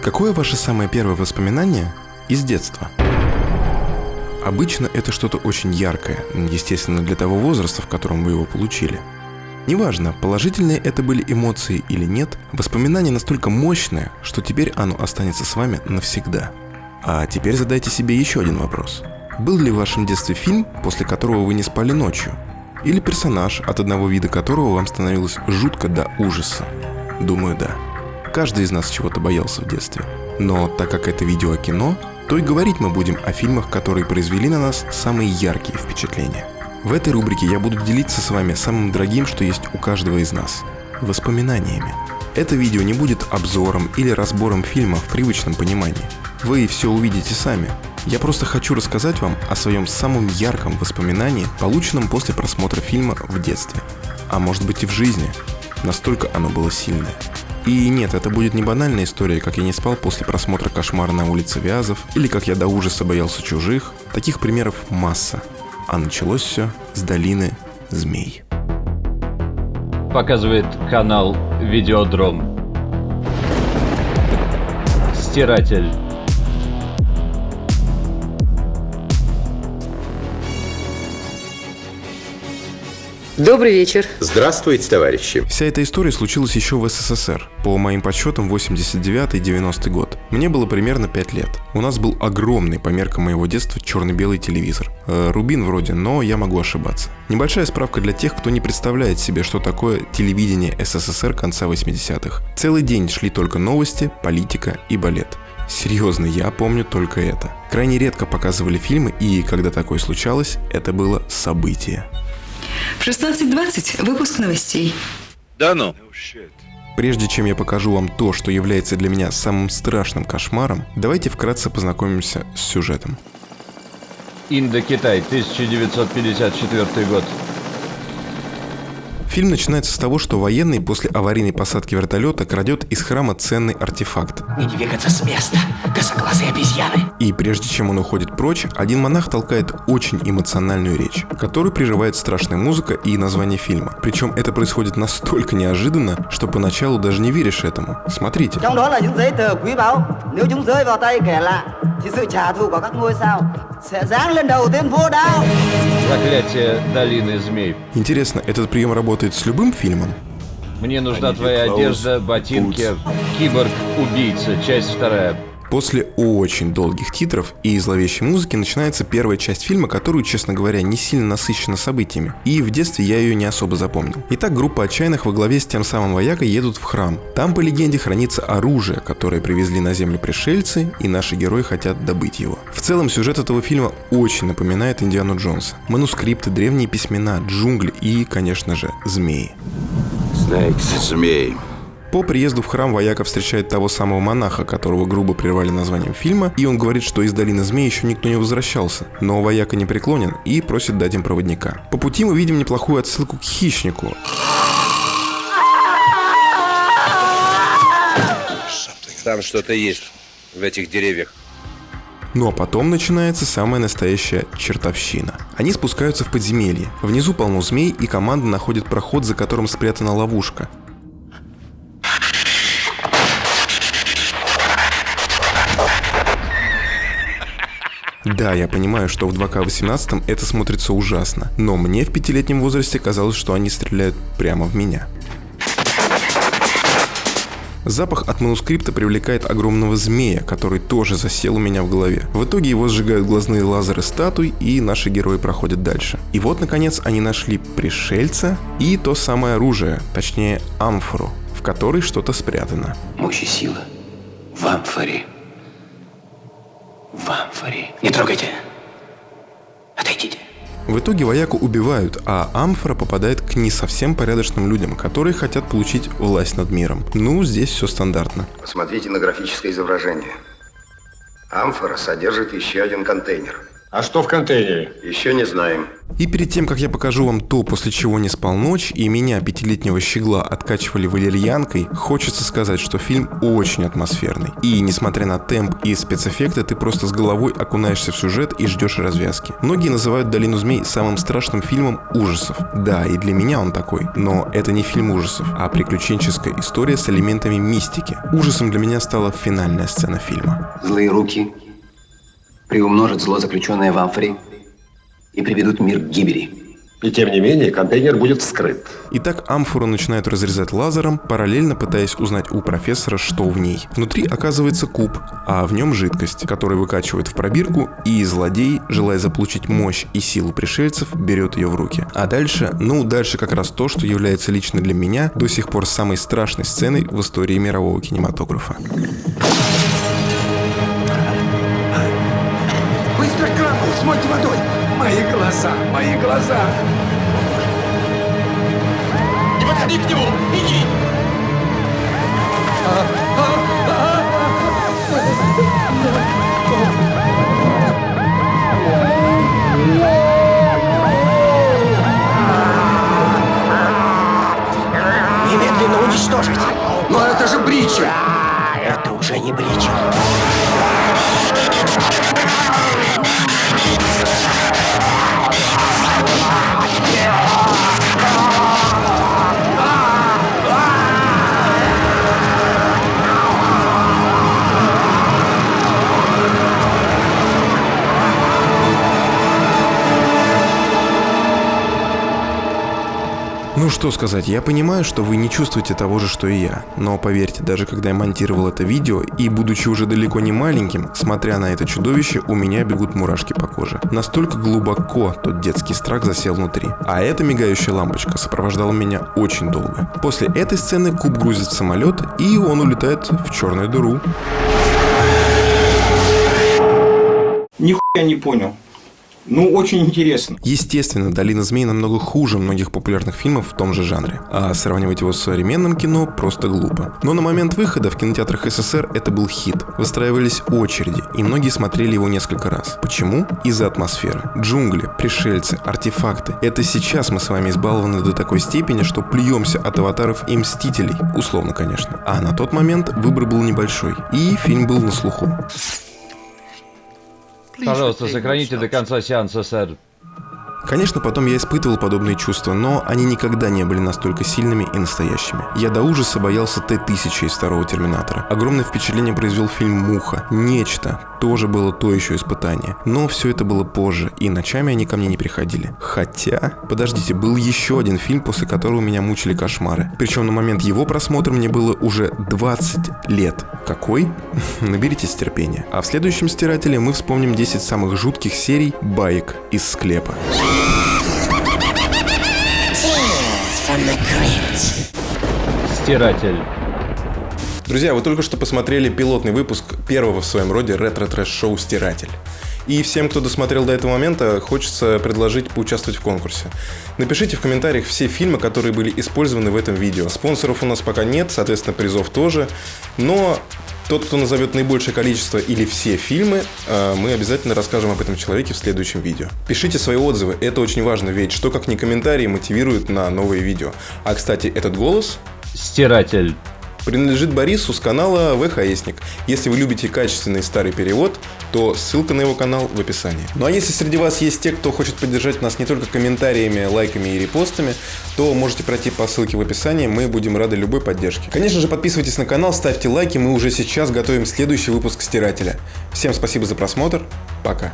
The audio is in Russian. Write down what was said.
Какое ваше самое первое воспоминание из детства? Обычно это что-то очень яркое, естественно, для того возраста, в котором вы его получили. Неважно, положительные это были эмоции или нет, воспоминание настолько мощное, что теперь оно останется с вами навсегда. А теперь задайте себе еще один вопрос. Был ли в вашем детстве фильм, после которого вы не спали ночью? Или персонаж, от одного вида которого вам становилось жутко до ужаса? Думаю, да. Каждый из нас чего-то боялся в детстве. Но так как это видеокино, то и говорить мы будем о фильмах, которые произвели на нас самые яркие впечатления. В этой рубрике я буду делиться с вами самым дорогим, что есть у каждого из нас – воспоминаниями. Это видео не будет обзором или разбором фильма в привычном понимании. Вы все увидите сами. Я просто хочу рассказать вам о своем самом ярком воспоминании, полученном после просмотра фильма в детстве. А может быть и в жизни. Настолько оно было сильное. И нет, это будет не банальная история, как я не спал после просмотра «Кошмара на улице Вязов» или как я до ужаса боялся чужих. Таких примеров масса. А началось все с долины змей. Показывает канал Видеодром. Стиратель. Добрый вечер. Здравствуйте, товарищи. Вся эта история случилась еще в СССР. По моим подсчетам, 89-90 год. Мне было примерно 5 лет. У нас был огромный по меркам моего детства черно-белый телевизор. Рубин вроде, но я могу ошибаться. Небольшая справка для тех, кто не представляет себе, что такое телевидение СССР конца 80-х. Целый день шли только новости, политика и балет. Серьезно, я помню только это. Крайне редко показывали фильмы, и когда такое случалось, это было событие. В 16:20 выпуск новостей. Да ну. Прежде чем я покажу вам то, что является для меня самым страшным кошмаром, давайте вкратце познакомимся с сюжетом. Индокитай, 1954 год. Фильм начинается с того, что военный после аварийной посадки вертолета крадет из храма ценный артефакт. Не двигаться с места, косоглазые обезьяны. И прежде чем он уходит прочь, один монах толкает очень эмоциональную речь, к которой приживает страшная музыка и название фильма. Причем это происходит настолько неожиданно, что поначалу даже не веришь этому. Смотрите. Заклятие долины змей. Интересно, этот прием работает с любым фильмом? Мне нужна твоя одежда, ботинки. Киборг-убийца, часть 2. После очень долгих титров и зловещей музыки начинается первая часть фильма, которую, честно говоря, не сильно насыщена событиями. И в детстве я ее не особо запомнил. Итак, группа отчаянных во главе с тем самым воякой едут в храм. Там, по легенде, хранится оружие, которое привезли на землю пришельцы, и наши герои хотят добыть его. В целом, сюжет этого фильма очень напоминает Индиану Джонса. Манускрипты, древние письмена, джунгли и, конечно же, змеи. Змей. По приезду в храм вояка встречает того самого монаха, которого грубо прервали названием фильма, и он говорит, что из долины змей еще никто не возвращался. Но вояка не преклонен и просит дать им проводника. По пути мы видим неплохую отсылку к хищнику. Там что-то есть в этих деревьях. Ну а потом начинается самая настоящая чертовщина. Они спускаются в подземелье. Внизу полно змей, и команда находит проход, за которым спрятана ловушка. Да, я понимаю, что в 2К18 это смотрится ужасно, но мне в 5-летнем возрасте казалось, что они стреляют прямо в меня. Запах от манускрипта привлекает огромного змея, который тоже засел у меня в голове. В итоге его сжигают глазные лазеры статуй, и наши герои проходят дальше. И вот, наконец, они нашли пришельца и то самое оружие, точнее амфору, в которой что-то спрятано. Мощь и сила в амфоре. В амфоре. Не трогайте. Отойдите. В итоге вояку убивают, а амфора попадает к не совсем порядочным людям, которые хотят получить власть над миром. Ну, здесь все стандартно. Посмотрите на графическое изображение. Амфора содержит еще один контейнер. А что в контейнере? Еще не знаем. И перед тем, как я покажу вам то, после чего не спал ночь, и меня, 5-летнего щегла, откачивали валерьянкой, хочется сказать, что фильм очень атмосферный. И несмотря на темп и спецэффекты, ты просто с головой окунаешься в сюжет и ждешь развязки. Многие называют «Долину змей» самым страшным фильмом ужасов. Да, и для меня он такой, но это не фильм ужасов, а приключенческая история с элементами мистики. Ужасом для меня стала финальная сцена фильма. Злые руки приумножат зло, заключенное в амфоре, и приведут мир к гибели. И тем не менее, контейнер будет вскрыт. Итак, амфору начинают разрезать лазером, параллельно пытаясь узнать у профессора, что в ней. Внутри оказывается куб, а в нем жидкость, которую выкачивают в пробирку, и злодей, желая заполучить мощь и силу пришельцев, берет ее в руки. А дальше, дальше как раз то, что является лично для меня до сих пор самой страшной сценой в истории мирового кинематографа. Быстро к краму, смойте водой! Мои глаза, мои глаза! Не подходи к нему! Иди! Немедленно уничтожить! Но это же Брича! Это уже не Брича. Ну что сказать, я понимаю, что вы не чувствуете того же, что и я. Но поверьте, даже когда я монтировал это видео, и будучи уже далеко не маленьким, смотря на это чудовище, у меня бегут мурашки по коже. Настолько глубоко тот детский страх засел внутри. А эта мигающая лампочка сопровождала меня очень долго. После этой сцены куб грузит в самолет, и он улетает в черную дыру. Нихуя не понял. Очень интересно. Естественно, «Долина змей» намного хуже многих популярных фильмов в том же жанре, а сравнивать его с современным кино просто глупо. Но на момент выхода в кинотеатрах СССР это был хит. Выстраивались очереди, и многие смотрели его несколько раз. Почему? Из-за атмосферы. Джунгли, пришельцы, артефакты. Это сейчас мы с вами избалованы до такой степени, что плюемся от аватаров и мстителей. Условно, конечно. А на тот момент выбор был небольшой, и фильм был на слуху. Пожалуйста, сохраните до конца сеанса, сэр. Конечно, потом я испытывал подобные чувства, но они никогда не были настолько сильными и настоящими. Я до ужаса боялся Т-1000 из второго Терминатора. Огромное впечатление произвел фильм «Муха». Нечто. Тоже было то еще испытание. Но все это было позже, и ночами они ко мне не приходили. Хотя... Подождите, был еще один фильм, после которого меня мучили кошмары. Причем на момент его просмотра мне было уже 20 лет. Какой? Наберитесь терпения. А в следующем «Стирателе» мы вспомним 10 самых жутких серий баек из склепа. Стиратель. Друзья, вы только что посмотрели пилотный выпуск первого в своем роде ретро-трэш-шоу «Стиратель». И всем, кто досмотрел до этого момента, хочется предложить поучаствовать в конкурсе. Напишите в комментариях все фильмы, которые были использованы в этом видео. Спонсоров у нас пока нет, соответственно, призов тоже. Но тот, кто назовет наибольшее количество или все фильмы, мы обязательно расскажем об этом человеке в следующем видео. Пишите свои отзывы, это очень важно, ведь что как не комментарии мотивирует на новые видео. А, кстати, этот голос... Стиратель. Принадлежит Борису с канала ВХСник. Если вы любите качественный старый перевод, то ссылка на его канал в описании. Ну а если среди вас есть те, кто хочет поддержать нас не только комментариями, лайками и репостами, то можете пройти по ссылке в описании, мы будем рады любой поддержке. Конечно же, подписывайтесь на канал, ставьте лайки, мы уже сейчас готовим следующий выпуск «Стирателя». Всем спасибо за просмотр, пока.